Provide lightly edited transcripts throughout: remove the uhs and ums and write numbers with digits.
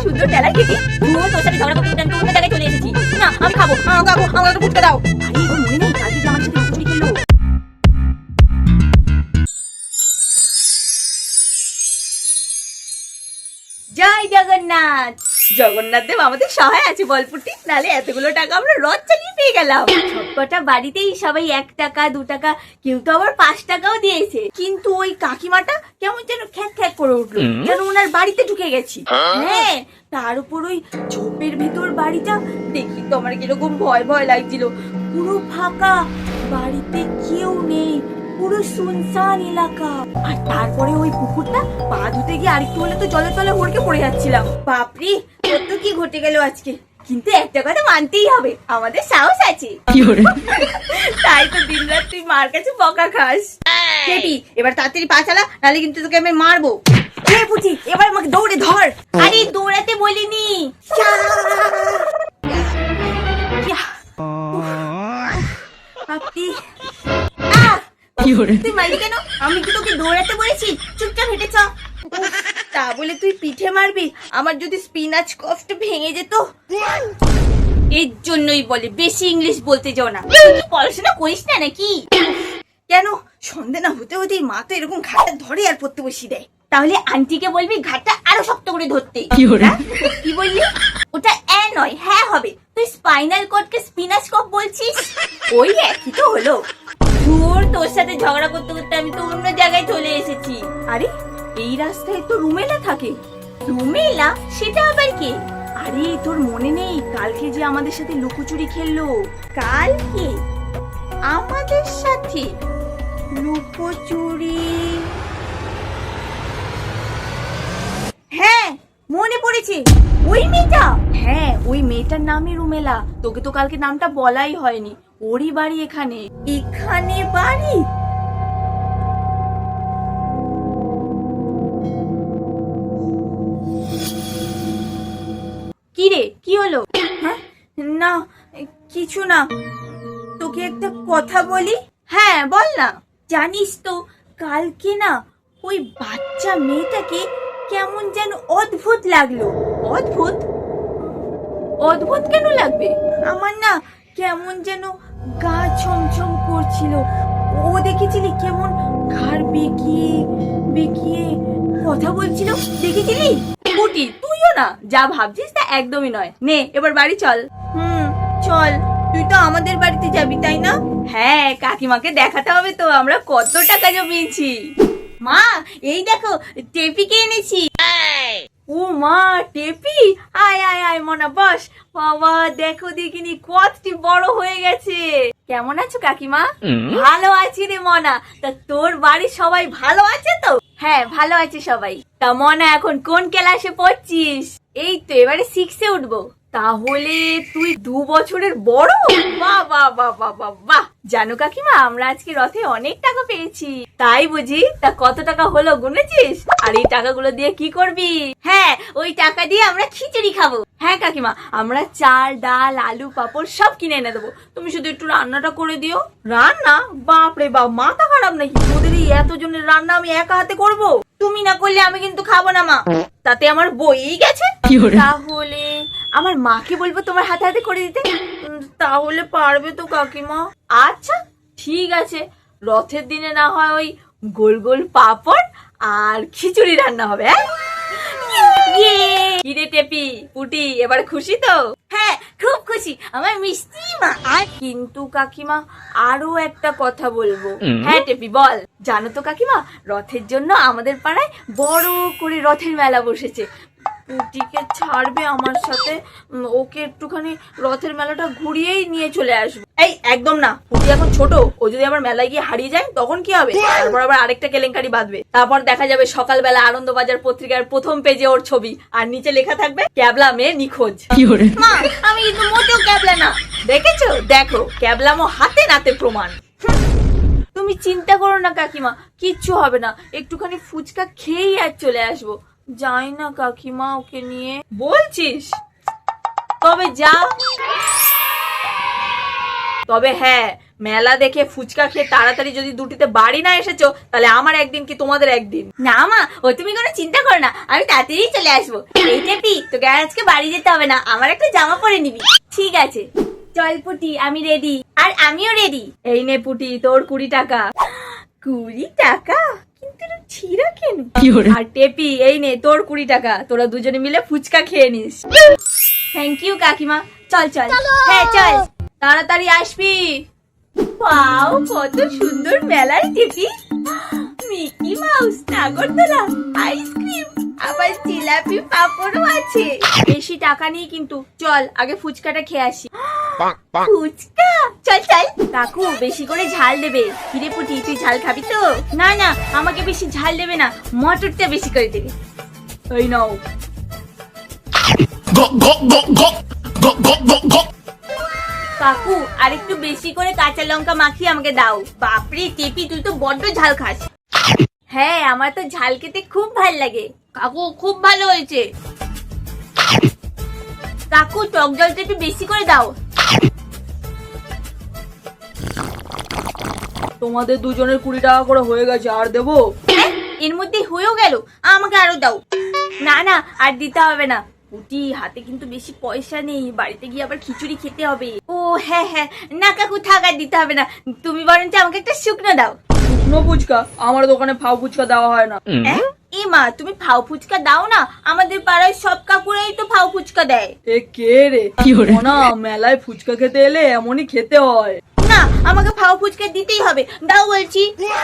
সুন্দর টেলা খেতে তোর সাথে ঝগড়া করতে আমি অন্য জায়গায় চলে এসেছি। না আমি খাবো, আমার একটু ফুটকে দাও। আরে এখন মনে নেই কালকে যে আমার সাথে লুকোচুরি খেললো। জয় জগন্নাথ। জগন্নাথ দেব আমাদের সহায় আছে বলপুটি, নালে এতগুলো টাকা আমরা রথ চালিয়ে পেয়ে গেলাম। সবকটা বাড়িতেই সবাই 1 টাকা 2 টাকা, কেউ তো আবার 5 টাকাও দিয়েছে। কিন্তু ওই কাকিমাটা কেমন যেন খ্যাক খ্যাক করে উঠলো, যেন ওনার বাড়িতে ঢুকে গেছি। হ্যাঁ, তার উপর ওই ঝোপের ভিতর বাড়িটা দেখি তো আমার কিরকম ভয় ভয় লাগছিল। পুরো ফাঁকা, বাড়িতে কেউ নেই, পুরো সুনসান এলাকা। আর তারপরে ওই পুকুরটা পা ধুতে গিয়ে আরেকটু হলে তো জলের তলে হড়কে পড়ে যাচ্ছিলাম। বাপরে, কত কি ঘটে গেল আজকে। কিন্তু একটা কথা মানতেই হবে, আমাদের সাহস আছে। তাই তো দিনরাত তুই মার কাছে বকা খাস। বেবি এবার তাড়াতাড়ি পা চালা, নাহলে কিন্তু তোকে আমি মারবো। পুচি এবার আমাকে দৌড়ে ধর। আরে দৌড়াতে বলিনি। আপনি তুই মারলি কেন? আমি কি তোকে দৌড়াতে বলেছি? চুপচাপ হেঁটে চ। তা বলে তুই পিঠে মারবি? আমার যদি স্পিনাচ কফটা ভেঙে যেত। এর জন্যই বলে বেশি ইংলিশ বলতে যাও না। তুই পড়াশোনা করিস না নাকি? কেন সন্ধে না হতে হতেই মা তো এরকম ঘাটটা ধরে আর পড়তে বসিয়ে দেয়। তাহলে আন্টিকে বলবি ঘাটটা আরো শক্ত করে ধরতে। কি বললি? ওটা এ নয় হ্যাঁ হবে। তুই স্পাইনাল কর্ডকে স্পিনাচ কফ বলছিস? ওই একই তো হলো। তোর সাথে ঝগড়া করতে করতে আমি তো অন্য জায়গায় চলে এসেছি। আরে এই রাস্তায় তো রুমেলা থাকে। রুমেলা? সেটা আবার কে? আরে তোর মনে নেই কালকে যে আমাদের সাথে লুকোচুরি খেললো? কালকে আমাদের সাথে লুকোচুরি? হ্যাঁ মনে পড়েছে, ওই মেয়েটা। হ্যাঁ ওই মেয়েটার নামই রুমেলা। তোকে তো কালকে নামটা বলাই হয়নি। ওরই বাড়ি এখানে। এখানে বাড়ি? কি রে, কি হলো? হ্যাঁ না কিছু না, তোকে একটা কথা বলি। হ্যাঁ বল না। জানিস তো কালকে না ওই বাচ্চা মেয়েটাকে কেমন যেন অদ্ভুত লাগলো। অদ্ভুত? অদ্ভুত কেন লাগবে? আমার না কেমন যেন গা ছমছম করছিল। ও দেখেছিলি কেমন ঘাড় বেঁকিয়ে বেঁকিয়ে কথা বলছিল? দেখেছিলি? কুটি তুইও না যা ভাবছিস তা একদমই নয়। নে এবার বাড়ি চল। চল। তুই তো আমাদের বাড়িতে যাবি তাই না? হ্যাঁ, কাকিমাকে দেখাতে হবে তো আমরা কত টাকা জমিয়েছি। মা এই দেখো টেপিকে এনেছি। ও মা, টেপি? আয় আয় আয় মনা বস। বাবা দেখো দেখিনি কতটি বড় হয়ে গেছে। কেমন আছো কাকিমা? ভালো আছি রে মনা। তা তোর বাড়ির সবাই ভালো আছে তো? হ্যাঁ ভালো আছে সবাই। তা মনা এখন কোন ক্লাসে পড়ছিস? এই তো এবারে 6-এ উঠবো। তাহলে তুই 2 বছরের বড়? বাহ বাহ বাহ বাহ বাহ বাহ। জানো কাকিমা আমরা আজকে রথে অনেক টাকা পেয়েছি। তাই বুঝি? তা কত টাকা হলো গুনেছিস? আর এই টাকাগুলো দিয়ে কি করবি? হ্যাঁ ওই টাকা দিয়ে আমরা খিচুড়ি খাবো। হ্যাঁ কাকিমা আমরা চাল ডাল আলু পাপড় সব কিনে এনে দেবো, তুমি শুধু একটু রান্নাটা করে দিও। রান্না? বাপরে বাপ, মাথা খারাপ নাকি? তোদের এই এতজনের রান্না আমি একা হাতে করবো? তুমি না করলে আমি কিন্তু খাবো না মা। তাতে আমার বইই গেছে। তাহলে আমার মাকে বলবো তোমার হাতে হাতে করে দিতে। তাহলে পারবে তো কাকিমা? আচ্ছা ঠিক আছে, রথের দিনে না হয় ওই গোল গোল পাপড় আর খিচুড়ি রান্না হবে। কিরে টেপি পুটি এবার খুশি তো? হ্যাঁ খুব খুশি, আমার মিষ্টি মা। কিন্তু কাকিমা আরো একটা কথা বলবো। হ্যাঁ টেপি বল। জানো তো কাকিমা রথের জন্য আমাদের পাড়ায় বড় করে রথের মেলা বসেছে। পুটিকে ছাড়বে আমার সাথে? ওকে একটুখানি রথের মেলাটা ঘুরিয়েই নিয়ে চলে আসবো। এই একদম না, পুটি এখন ছোট, ও যদি আবার মেলায় গিয়ে হারিয়ে যায় তখন কি হবে? তারপর আবার আরেকটা কেলেঙ্কারি বাঁধবে। তারপর দেখা যাবে সকালবেলা আনন্দবাজার পত্রিকার প্রথম পেজে ওর ছবি, আর নিচে লেখা থাকবে ক্যাবলা মেয়ে নিখোঁজ। মা আমি কিন্তু মোটেও ক্যাবলা না। দেখেছো? দেখো ক্যাবলামো হাতে নাতে প্রমাণ। তুমি চিন্তা করো না কাকিমা, কিচ্ছু হবে না। একটুখানি ফুচকা খেয়েই আর চলে আসবো। যাই না কাকিমা ওকে নিয়ে? বলছিস? তবে যা। তবে হ্যাঁ মেলা দেখে ফুচকা খেয়ে তাড়াতাড়ি যদি দুটিতে বাড়ি না এসেছো তাহলে আমার একদিন কি তোমাদের একদিন। না মা, ও তুমি কোনো চিন্তা করো না, আমি তাড়াতাড়ি চলে আসবো। এই টেপি, তোকে আর আজকে বাড়ি যেতে হবে না, আমার একটা জামা পরে নিবি। ঠিক আছে চল পুটি, আমি রেডি। আর আমিও রেডি। এই নে পুটি, তোর 20 টাকা। 20 টাকা? কিন্তু এটা ছিঁড়া কেন? আর টেপি, এই নে তোর 20 টাকা, তোরা দুজনে মিলে ফুচকা খেয়ে নিস। থ্যাংক ইউ কাকিমা। চল চল। হ্যাঁ চল, তাড়াতাড়ি আসবি। ওয়াও, কত সুন্দর মেলার টেপি। মিকি মাউস, নাগরদোলা, আইসক্রিম, আবার জিলাপি পাপড়ও আছে। বেশি টাকা নেই কিন্তু, চল আগে ফুচকাটা খেয়ে আসি। ফুচকা? চল চল। কাকু বেশি করে ঝাল দেবে। কিরে পুটি, তুই ঝাল খাবি তো? না না, আমাকে বেশি ঝাল দেবে না, মটরটা বেশি করে দেবে। এই নাও। কাকু আর একটু বেশি করে কাঁচা লঙ্কা মাখিয়ে আমাকে দাও। বাপরে টেপি, তুই তো বড্ড ঝাল খাস। হ্যাঁ, আমার তো ঝাল খেতে খুব ভাল লাগে। কাকু খুব ভালো হয়েছে। কাকু টক জলটা একটু বেশি করে দাও। তোমাদের দুজনের 20 টাকা করে হয়ে গেছে, আর দেবো? এর মধ্যে হয়েও গেল, আমাকে আরো দাও। না না, আর দিতে হবে না। পুটি, হাতে কিন্তু বেশি পয়সা নেই, বাড়িতে গিয়ে আবার খিচুড়ি খেতে হবে। ও হ্যাঁ হ্যাঁ, না কাকু থাক, আর দিতে হবে না। তুমি বরঞ্চ আমাকে একটা শুকনো দাও। শুকনো ফুচকা? আমার দোকানে ফাউ ফুচকা দেওয়া হয় না। এ মা, তুমি ফাউ ফুচকা দাও না? আমাদের পাড়ায় সব কাকুরাই তো ফাউ ফুচকা দেয়। এ কে রে? না, মেলায় ফুচকা খেতে এলে এমনই খেতে হয়। না, আমাকে ফাউ ফুচকা দিতেই হবে, দাও বলছি।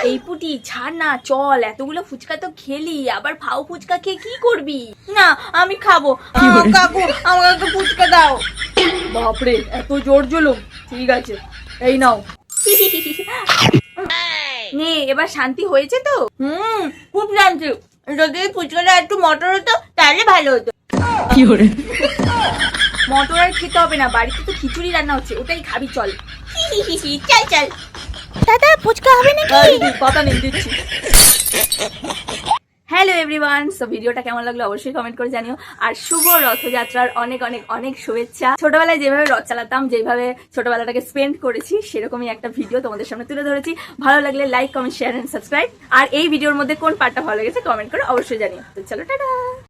এই পুটি ছাড় না, চল, এতগুলো ফুচকা তো খেলি, আবার ফাউ ফুচকা খেয়ে কি করবি? না, আমি খাবো। কাকু আমাকে একটা ফুচকা দাও। বাপরে, এত জোর জুলুম। ঠিক আছে, এই নাও। নে, এবার শান্তি হয়েছে তো? খুব শান্তি। যদি এই ফুচকাটা একটু মটর হতো তাহলে ভালো হতো। মটর আর খেতে হবে না, বাড়িতে তো খিচুড়ি রান্না হচ্ছে, ওটাই খাবি। চল চল চল। দাদা ফুচকা হবে নাকি? পাতা নেই, দিচ্ছি। হ্যালো এভরিওয়ান, সো ভিডিওটা কেমন লাগলো অবশ্যই কমেন্ট করে জানিও। আর শুভ রথযাত্রার অনেক অনেক অনেক শুভেচ্ছা। ছোটবেলায় যেভাবে রথ চালাতাম, যেভাবে ছোটবেলাটাকে স্পেন্ড করেছি, সেরকমই একটা ভিডিও তোমাদের সামনে তুলে ধরেছি। ভালো লাগলে like, comment, share and subscribe. আর এই ভিডিওর মধ্যে কোন পার্টটা ভালো লেগেছে কমেন্ট করে অবশ্যই জানিও। তো চলো, টাটা।